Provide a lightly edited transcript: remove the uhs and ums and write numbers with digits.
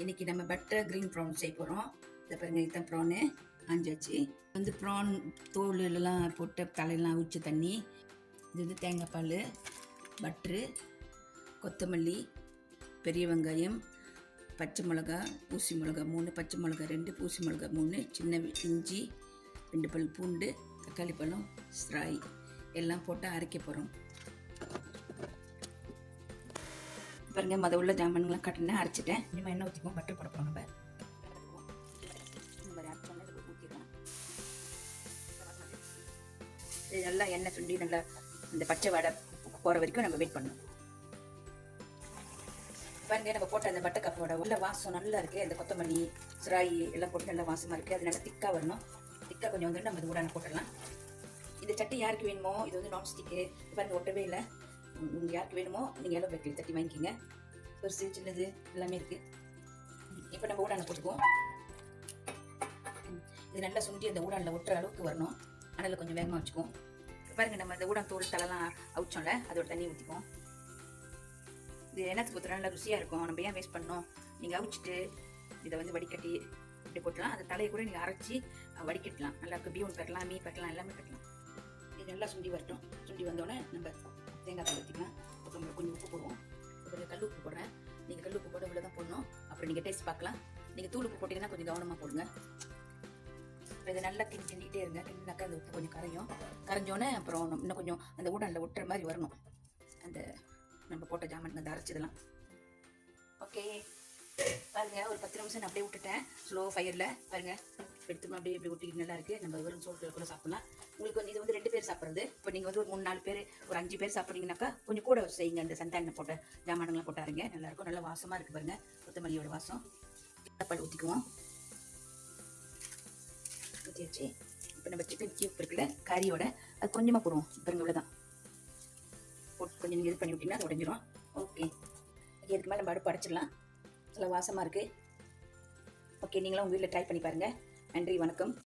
இன்னைக்கு நம்ம butter green PRAN செய்ய போகிறோம். இதை பாருங்க, இதுதான் ப்ரானு ஆஞ்சாச்சு. வந்து ப்ரான் தோல் எல்லாம் போட்டு தலையெல்லாம் அவிச்ச தண்ணி, இது வந்து தேங்காய் பால், பட்ரு, கொத்தமல்லி, பெரிய வெங்காயம், பச்சை மிளகா, ஊசி மிளகா 3, பச்சை மிளகா 2, ஊசி மிளகா 3, சின்ன இஞ்சி 2 பல் பூண்டு, தக்காளி பழம், ஸ்ராய் எல்லாம் போட்டு அரைக்க போகிறோம். பாருங்க, உள்ள ஜாமான்லாம் கட்டினேன், அரைச்சிட்டேன். இனிமேல் எண்ணெய் ஊற்றிப்போம், பட்டர் போட போகிறோம். இந்த மாதிரி அரைச்சோன்னே ஊற்றிடலாம். இது நல்லா எண்ணெய் சுண்டி நல்லா இந்த பச்சை வடை போகிற வரைக்கும் நம்ம வெயிட் பண்ணணும். பாருங்க, நம்ம போட்ட அந்த பட்டர் கப்போட உள்ள வாசம் நல்லா இருக்குது. இந்த கொத்தமல்லி, ஸ்ராய் எல்லாம் போட்டு நல்லா வாசமாக இருக்குது. அது நல்லா திக்காக வரணும். திக்காக கொஞ்சம் வந்துட்டு நம்ம இது உடனே போட்டுடலாம். இந்த சட்டி யாருக்கு வேணுமோ, இது வந்து நான்ஸ்டிக்கு, பாருங்க ஒட்டவே இல்லை. உங்களுக்கு யாருக்கு வேணுமோ நீங்கள் எவ்வளோ பேக்கில் தட்டி வாங்கிக்கிங்க. பெருசு சின்னது எல்லாமே இருக்குது. இப்போ நம்ம ஊடான போட்டுக்குவோம். இது நல்லா சுண்டி அந்த ஊடானில் ஒட்டுற அளவுக்கு வரணும். அதனால் கொஞ்சம் வேகமாக வச்சுக்குவோம். பாருங்கள், நம்ம இந்த ஊடான் தோல் தலைலாம் அவிச்சோம்ல, அதோட தண்ணி ஊற்றிக்குவோம். இது என்னத்துக்கு ஊற்றுறா நல்லா ருசியாக இருக்கும். நம்ம ஏன் வேஸ்ட் பண்ணோம்? நீங்கள் அவிச்சிட்டு இதை வந்து வடிகட்டி இப்படி போட்டலாம். அந்த தலையை கூட நீங்கள் அரைச்சி வடிக்கட்டலாம். நல்லா இருக்கும். பீவன் கட்டலாம், மீ கட்டலாம், எல்லாமே கட்டலாம். இது நல்லா சுண்டி வரட்டும். சுண்டி வந்தோடனே நம்ம தேங்காய் பால் ஊற்றிக்கலாம். அப்புறம் கொஞ்சம் உப்பு போடுவோம். கொஞ்சம் கல் உப்பு போடுறேன். நீங்கள் கல் உப்பு போட இவ்வளோ தான் போடணும். அப்புறம் நீங்கள் டேஸ்ட் பார்க்கலாம். நீங்கள் தூள் உப்பு போட்டிங்கன்னா கொஞ்சம் கவனமாக போடுங்க. இதை நல்லா கிண்டிகிட்டே இருங்க. கிண்டினாக்கா அந்த உப்பு கொஞ்சம் கரைஞ்சோன்னே அப்புறம் இன்னும் கொஞ்சம் அந்த ஊடானில் ஒட்டுற மாதிரி வரணும். அந்த நம்ம போட்ட ஜாமான் அந்த அரைச்சதெல்லாம். ஓகே, பாருங்க, ஒரு 10 நிமிஷம் நான் அப்படியே விட்டுட்டேன் ஸ்லோ ஃபயரில். பாருங்க, எடுத்துமா அப்படியே இப்படி ஒட்டிக்கிட்டு நல்லா இருக்குது. நம்ம வெறும் சோறு கூட சாப்பிடலாம். உங்களுக்கு வந்து இது வந்து 2 பேர் சாப்பிட்றது. இப்போ நீங்கள் வந்து ஒரு 3-4 பேர், ஒரு 5 பேர் சாப்பிட்றீங்கனாக்கா கொஞ்சம் கூட செய்யுங்க. அந்த சந்தானம் போட்ட ஜாமானங்கள்லாம் போட்டாருங்க, நல்லாயிருக்கும். நல்லா வாசமாக இருக்குது. பாருங்க, கொத்தமல்லியோட வாசம். பால் ஊற்றிக்குவோம். ஊற்றி வச்சு இப்போ நம்ம சிக்கன் கியூப் இருக்குல்ல, கறியோட அது கொஞ்சமாக போடுவோம். பாருங்க, இவ்வளோதான் போட்டு கொஞ்சம் நீங்கள் இது பண்ணி விட்டிங்கன்னா அது உடஞ்சிரும். ஓகே, இதுக்கு மேலே நம்ம அடுப்பு அடைச்சிடலாம். நல்லா வாசமாக இருக்குது. ஓகே, நீங்களும் உங்கள் வீட்டில் ட்ரை பண்ணி பாருங்கள். நன்றி, வணக்கம்.